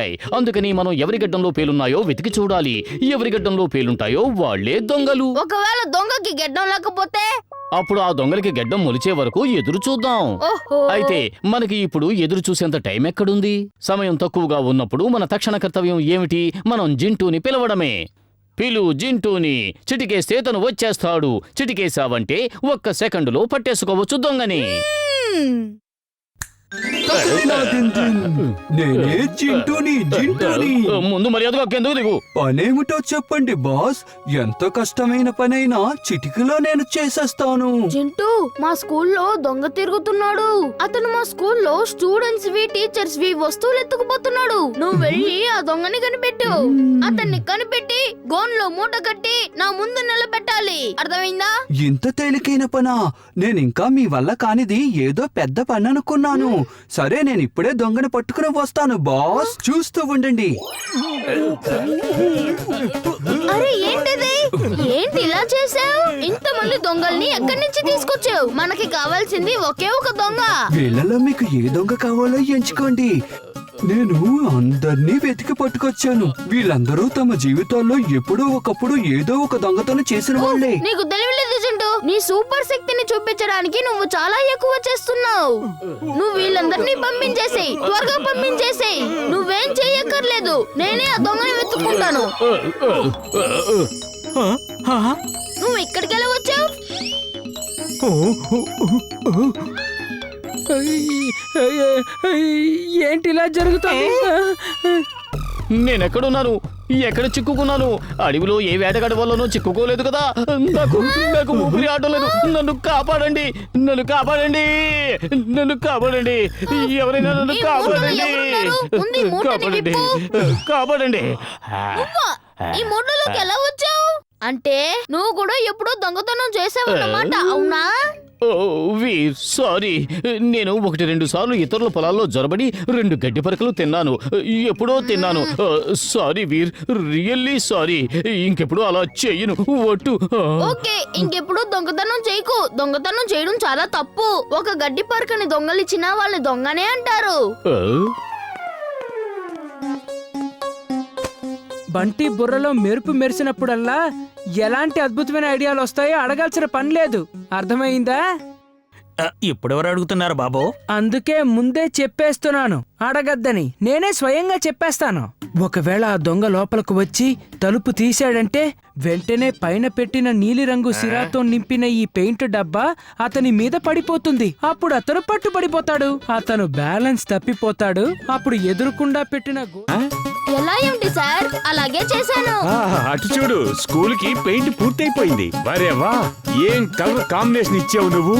ఉంటాయి. అందుకని మనం ఎవరి గడ్డంలో పేలున్నాయో వెతికి చూడాలి. ఎవరి గడ్డంలో పేలుంటాయో వాళ్లే దొంగలు. ఒకవేళ దొంగకి గడ్డం లేకపోతే అప్పుడు ఆ దొంగలకి గడ్డం మొలిచే వరకు ఎదురు చూద్దాం. అయితే మనకి ఇప్పుడు ఎదురు చూసేంత టైం ఎక్కడుంది? సమయం తక్కువగా ఉన్నప్పుడు మన తక్షణ కర్తవ్యం ఏమిటి? మనం జింటూని పిలవడమే. పిలు జింటూని. చిటికేస్తే తను వచ్చేస్తాడు. చిటికేసావంటే 1 సెకండులో పట్టేసుకోవచ్చు దొంగని. నేనే జింటూని. ముందు మర్యాదగా కిందకు దిగు. పనేమిటో చెప్పండి బాస్. ఎంత కష్టమైన పనైనా చిటికలో నేను చేసేస్తాను. జింటూ, మా స్కూల్లో దొంగ తిరుగుతున్నాడు. అతను మా స్కూల్లో స్టూడెంట్స్ వి టీచర్స్ వి వస్తువులు ఎత్తుకుపోతున్నాడు. నువ్వు వెళ్ళి ఆ దొంగని కనిపెట్టు. అతన్ని కనిపెట్టి గోన్లో మూట కట్టి నా ముందు నిలబెట్టాలి. అర్థమైందా? ఇంత తేలికైన పనా? నేనింకా మీ వల్ల కానిది ఏదో పెద్ద పని అనుకున్నాను. సరే, నేను ఇప్పుడే దొంగని పట్టుకుని వస్తాను బాస్. చూస్తూ ఉండండి. అరే ఏంటిది? ఏంటి ఇలా చేసావు? ఇంతమంది దొంగల్ని ఎక్కడి నుంచి తీసుకొచ్చావు? మనకి కావాల్సింది ఒకే ఒక దొంగ. వీళ్ళలో మీకు ఏ దొంగ కావాలో ఎంచుకోండి. నేను అందర్నీ వెతికి పట్టుకొచ్చాను. వీళ్ళందరూ తమ జీవితాల్లో ఎప్పుడో ఒకప్పుడు ఏదో ఒక దొంగతనం చేసిన వాళ్లే. నీకు తెలియలేదు జింటూ. నీ సూపర్ శక్తిని చూపించడానికి నువ్వు చాలా ఎక్కువ చేస్తున్నావు. నువ్వు వీళ్ళందరినీ పంపించేసేయ్. త్వరగా పంపించేసేయ్. నువ్వేం చెయ్యక్కర్లేదు. నేనే ఆ దొంగని వెతుక్కుంటాను. నువ్వు ఇక్కడికి ఎలా వచ్చావు? ఏంటి ఇలా జరుగుతుంది? నేనెక్కడున్నాను? ఎక్కడ చిక్కుకున్నాను? అడవిలో ఏ వేటగాడి వల్లనో చిక్కుకోలేదు కదా. నాకు ఊపిరి ఆడలేదు. నన్ను కాపాడండి. ఎవరైనా నన్ను కాపాడండి. ఈ మూటలోకి ఎలా వచ్చావు? అంటే నువ్వు కూడా ఎప్పుడో దొంగతనం చేసావన్నమాట, అవునా? వీర్, సారీ. నేను 1-2 సార్లు ఇతరుల పొలాల్లో జొరబడి 2 గడ్డి పరకలు తిన్నాను. ఎప్పుడో తిన్నాను. సారీ వీర్, రియల్లీ సారీ. ఇంకెప్పుడు అలా చెయ్యను. ఒట్టు. ఓకే, ఇంకెప్పుడు దొంగతనం చేయకు. దొంగతనం చేయడం చాలా తప్పు. ఒక గడ్డి పరకని దొంగలిచ్చినా వాళ్ళని దొంగనే అంటారు. బంటి బుర్రలో మెరుపు మెరిసినప్పుడల్లా ఎలాంటి అద్భుతమైన ఐడియాలు వస్తాయో అడగాల్సిన పని లేదు. అర్థమైందా? ఇప్పుడెవరు అడుగుతున్నారు బాబు? అందుకే ముందే చెప్పేస్తున్నాను, అడగద్దని. నేనే స్వయంగా చెప్పేస్తాను. ఒకవేళ ఆ దొంగ లోపలకు వచ్చి తలుపు తీశాడంటే వెంటనే పైన పెట్టిన నీలిరంగు సిరాతో నింపిన ఈ పెయింట్ డబ్బా అతని మీద పడిపోతుంది. అప్పుడు అతను పట్టుబడిపోతాడు. అతను బ్యాలెన్స్ తప్పిపోతాడు. అప్పుడు ఎదురుకుండా పెట్టిన ఎలా ఏమిటి సార్? అలాగే చేశాను. అటు చూడు, స్కూల్ కి పెయింట్ పూర్తయిపోయింది. వరేవా, ఏం కలర్ కాంబినేషన్ ఇచ్చావు నువ్వు?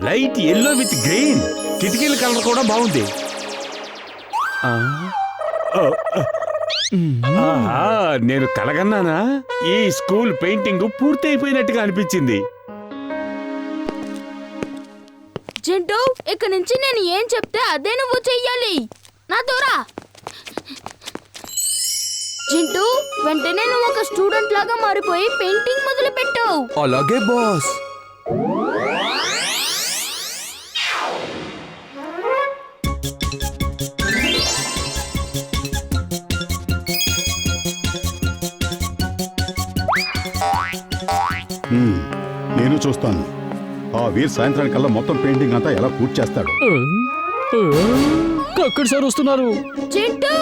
Light yellow with green. కిటికీల కలర్ కూడా బాగుంది. నేను కలగన్నానా? ఈ స్కూల్ పెయింటింగ్ పూర్తయిపోయినట్టుగా అనిపించింది. జింటూ, ఇక నుంచి నేను ఏం చెప్తే అదే నువ్వు చెయ్యాలి. నా దూరా జింటూ, వెంటనే నువ్వు ఒక స్టూడెంట్ లాగా మారిపోయి పెయింటింగ్ మొదలు పెట్టు. అలాగే బాస్. నేను చూస్తాను. ఆ వీర్ సాయంత్రానికల్లా మొత్తం పెయింటింగ్ అంతా ఎలా పూర్తి చేస్తాడు. కక్కడి సార్ వస్తున్నారు. జింటూ,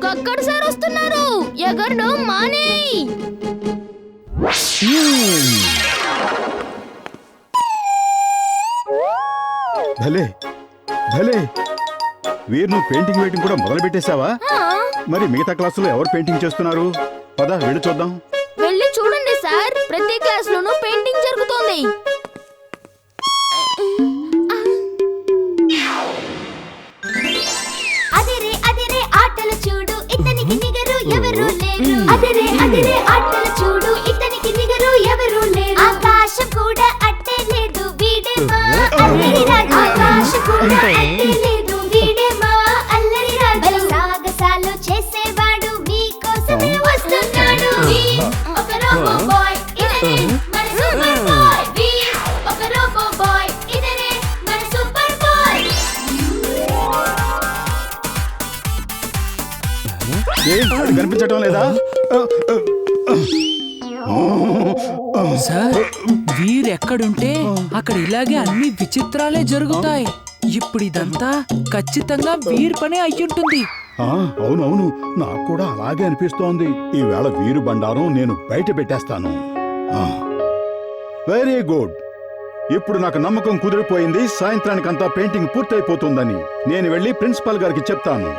కక్కడి సార్ వస్తున్నారు. ఎగరడం మానేయ్. భలే భలే వీర్, నువ్వు పెయింటింగ్ వేయటం కూడా మొదలు పెట్టేశావా? మరి మిగతా క్లాసులో ఎవరు పెయింటింగ్ చేస్తున్నారు? పద వెళ్ళి చూద్దాం. వెళ్ళి చూడండి సార్, ప్రతి క్లాస్ లోనూ పెయింటింగ్ జరుగుతోంది. అదిరే అదిరే ఆటలు చూడు, ఇతనికి నిగరు ఎవరు లేరు. అదిరే అదిరే ఆటలు చూడు, ఇతనికి నిగరు ఎవరు లేరు. ఆకాశం కూడా అట్టే లేదు, వీడే మా అల్లరి రాజు. ఆకాశం కూడా అట్టే లేదు, వీడే మా అల్లరి రాజు. సాగసాలు చేసేవాడు మీకోసమే వస్తున్నాడు. ఒక రోబో బాయ్, ఇతనే మన సూపర్ బాయ్. ఒక రోబో బాయ్, ఇతనే మన సూపర్ బాయ్. అది కనిపించటం లేదా? సార్ వీరెక్కడుంటే అక్కడ ఇలాగే అన్ని విచిత్రాలే జరుగుతాయి. ఇప్పుడు ఇదంతా ఖచ్చితంగా వీరి పనే అయ్యుంటుంది. అవునవును, నాకు కూడా అలాగే అనిపిస్తోంది. ఈవేళ వీరు బండారం నేను బయట పెట్టేస్తాను. Very good. ఇప్పుడు నాకు నమ్మకం కుదిరిపోయింది. సాయంత్రానికంతా పెయింటింగ్ పూర్తయిపోతుందని. నేను వెళ్ళి ప్రిన్సిపాల్ గారికి చెప్తాను.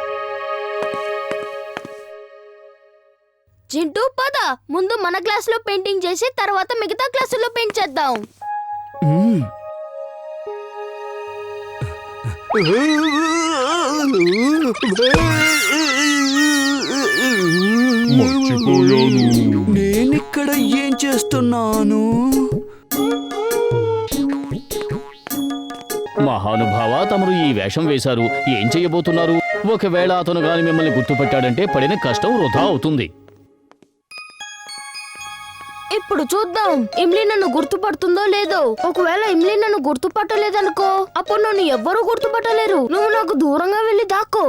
జింటూ పద, ముందు మన క్లాస్ లో పెయింటింగ్ చేసి తర్వాత మిగతా క్లాసుల్లో పెయింట్ చేద్దాం. నేనిక్కడ ఏం చేస్తున్నాను? మహానుభావ, తమరు ఈ వేషం వేశారు, ఏం చెయ్యబోతున్నారు? ఒకవేళ అతను గాని మిమ్మల్ని గుర్తుపట్టాడంటే పడిన కష్టం వృధా అవుతుంది. ఇప్పుడు చూద్దాం ఇమ్లీ నన్ను గుర్తుపడుతుందో లేదో. ఒకవేళ ఇమ్లీ నన్ను గుర్తుపట్టలేదనుకో, అప్పుడు నన్ను ఎవ్వరూ గుర్తుపట్టలేరు. నువ్వు నాకు దూరంగా వెళ్ళి దాక్కో.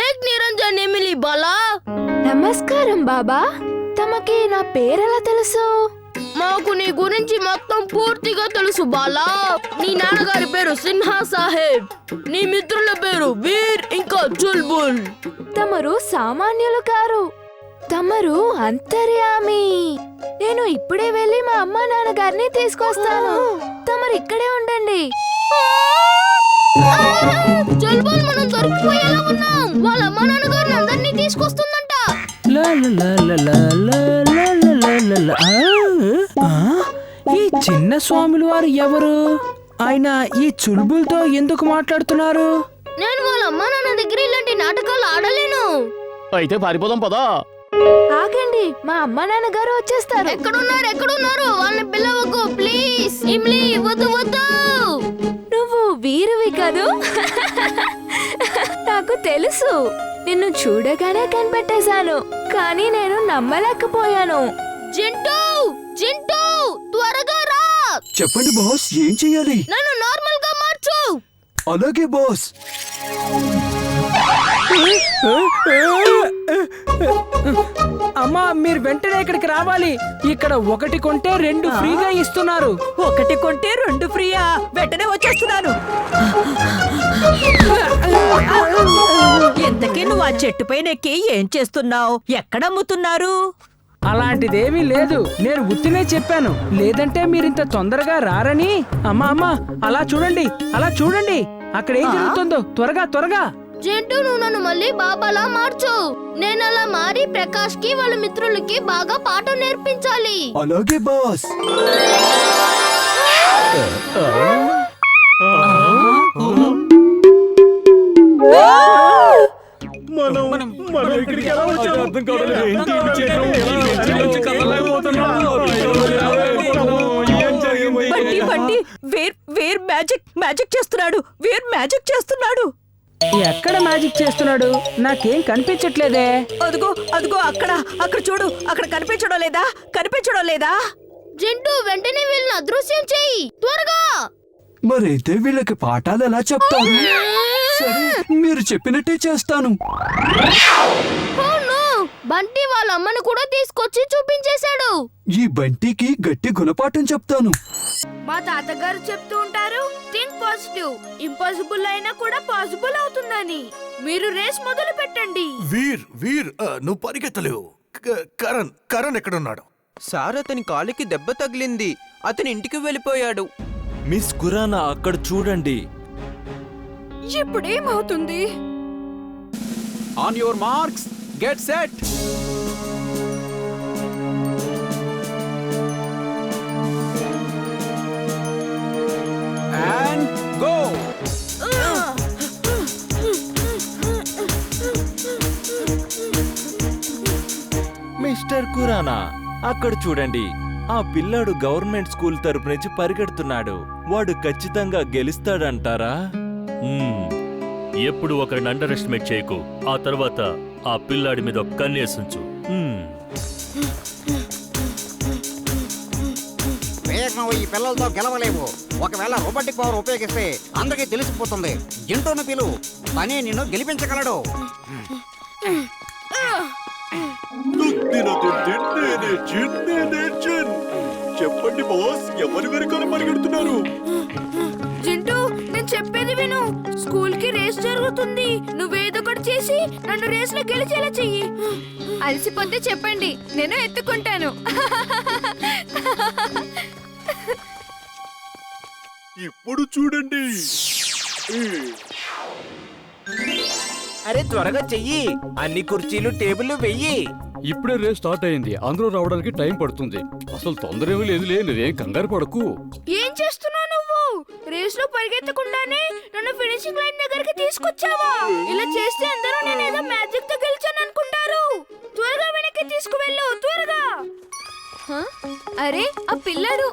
ఏక్ నిరంజన్ ఇమ్లీ బాలా. నమస్కారం బాబా. తమకి నా పేరెలా తెలుసు? మాకు నీ గురించి మొత్తం పూర్తిగా తెలుసు బాలా. నీ నాన్నగారి పేరు సిన్హా సాహెబ్, నీ మిత్రుల పేరు వీర్ ఇంకా చుల్బుల్. తమరు సామాన్యులు కారు, తమరు అంతర్యామి. నేను ఇప్పుడే వెళ్ళి మా అమ్మా నాన్నగారిని తీసుకొస్తాను. తమరు ఇక్కడే ఉండండి. చుల్బుల్, మనం దొరికిపోయేలా ఉన్నాం. వాళ్ళ అమ్మా నాన్నగారిని అందరినీ తీసుకొస్తుందంట. ఈ చిన్న స్వాములు వారు ఎవరు? ఆయన ఈ చుల్బుల్తో ఎందుకు మాట్లాడుతున్నారు? నేను వాళ్ళ అమ్మా నాన్న దగ్గర ఇలాంటి నాటకాలు ఆడలేను. అయితే పారిపోదాం పదా. ఆగండి, మా అమ్మా నాన్నగారు వచ్చేస్తారు. ఎక్కడున్నారు? వాళ్ళని పిలవకు ప్లీజ్. ఇమ్లీ, వద్దు వద్దు. నువ్వు వీరువి కదూ? నాకు తెలుసు. నిన్ను చూడగానే కనిపెట్టేశాను, కానీ నేను నమ్మలేకపోయాను. జింటూ, త్వరగా రా. చెప్పండి బాస్, ఏం చెయ్యాలి? నన్ను నార్మల్ గా మార్చు. అలాగే బాస్. అమ్మా, మీరు వెంటనే ఇక్కడికి రావాలి. ఇక్కడ 1 కొంటే 2 ఫ్రీగా ఇస్తున్నారు. 1 కొంటే 2 ఫ్రీయా? వెంటనే వచ్చేస్తున్నాను. ఎంతకీ నువ్వు ఆ చెట్టు పైన ఎక్కి ఏం చేస్తున్నావు? ఎక్కడ అమ్ముతున్నారు? అలాంటిదేమీ లేదు, నేను ఉత్తినే చెప్పాను. లేదంటే మీరింత తొందరగా రారని. అమ్మా, అలా చూడండి, అక్కడ ఏం జరుగుతుందో. త్వరగా. జింటూ, నువ్వు నన్ను మళ్ళీ బాబాలా మార్చు. నేను అలా మారి ప్రకాష్ కి వాళ్ళ మిత్రులకి బాగా పాఠం నేర్పించాలి. అలాగే బాస్. బంటి, వీర్ మ్యాజిక్ చేస్తున్నాడు. ఎక్కడ మ్యాజిక్ చేస్తున్నాడు? నాకేం కనిపించట్లేదే. అదిగో అక్కడ చూడు. అక్కడ కనిపించడం లేదా? జింటూ, వెంటనే వీళ్ళని అదృశ్యం చెయ్యి, త్వరగా. మరైతే వీళ్ళకి పాఠాలు ఎలా చెప్తారు? సరే, మీరు చెప్పినట్టే చేస్తాను. బంటి వాళ్ళ అమ్మను కూడా తీసుకొచ్చి చూపించేశాడు. ఈ బంటికి గట్టి గుణపాఠం చెప్తాను. మా తాతగారు చెప్తూ ఉంటారు, థింక్ పాజిటివ్, ఇంపాసిబుల్ అయినా కూడా పాసిబుల్ అవుతుందని. మీరు రేస్ మొదలు పెట్టండి. వీర్ నువ్వు పరిగెత్తలేవు. కరణ్ ఎక్కడున్నాడు? సార్, అతని కాలికి దెబ్బ తగిలింది. అతని ఇంటికి వెళ్ళిపోయాడు. మిస్ ఖురానా, అక్కడ చూడండి. ఇప్పుడేమవుతుంది? On your marks, get set. And go. Mister Khurana, అక్కడ చూడండి. ఆ పిల్లాడు గవర్నమెంట్ స్కూల్ తరపు నుంచి పరిగెడుతున్నాడు. వాడు ఖచ్చితంగా గెలుస్తాడంటారా? ఎప్పుడు ఒకరిని అండర్ ఎస్టిమేట్ చేయకు. ఆ తర్వాత ఆ పిల్లాడి మీద ఒక కన్నేసుంచు. నువ్వు ఈ పిల్లలతో గెలవలేవు. ఒకవేళ రోబోటిక్ పవర్ ఉపయోగిస్తే అందరికీ తెలిసిపోతుంది. జింటూను పిలువు. తనే నిన్ను గెలిపించగలడు. చెప్పండి బాస్, ఎవరి వెనకాల పరిగెడుతున్నారు? జింటూ, నేను చెప్పేది విను. స్కూల్ కి రేస్ జరుగుతుంది. నువ్వేదో ఒకటి చేసి నన్ను రేస్ లో గెలిచేలా చెయ్యి. అలసిపోతే చెప్పండి, నేను ఎత్తుకుంటాను. ఇప్పుడు చూడండి. అరే త్వరగా చెయ్యి, అన్ని కుర్చీలు టేబుల్ వెయ్యి. ఇప్పుడే రేస్ స్టార్ట్ అయింది, అందరూ రావడానికి టైం పడుతుంది. అసలు తొందర ఏమీ లేదులే, నువ్వేం కంగారు పడకు. ఏం చేస్తున్నావు నువ్వు? రేస్ లో పరిగెత్తకుండానే నన్ను ఫినిషింగ్ లైన్ దగ్గరికి తీసుకొచ్చావా? ఇలా చేస్తే అందరూ నేనేదో మ్యాజిక్ తో గెలిచాను అనుకుంటారు. త్వరగా వెనక్కి తీసుకువెళ్ళు, త్వరగా. అరే, ఆ పిల్లాడు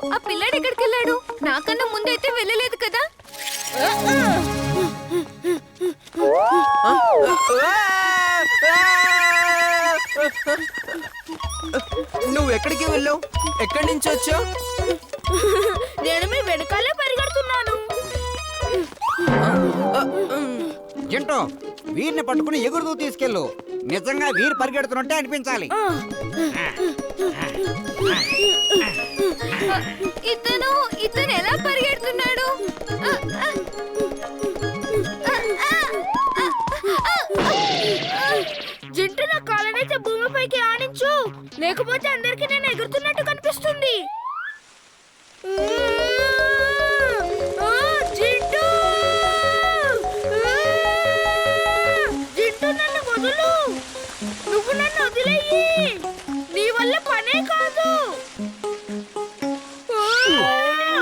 ఎక్కడికి వెళ్ళాడు? నాకన్నా ముందైతే వెళ్ళలేదు కదా. నువ్వు ఎక్కడికి వెళ్ళావు? ఎక్కడి నుంచి వచ్చావు? నేను మీ వెనకాలే పరిగెడుతున్నాను. జింటూ, వీరిని పట్టుకుని ఎగురుతూ తీసుకెళ్ళు. నిజంగా వీరు పరిగెడుతున్నట్టే అనిపించాలి. ఇతను ఎలా పరిగెడుతున్నాడు?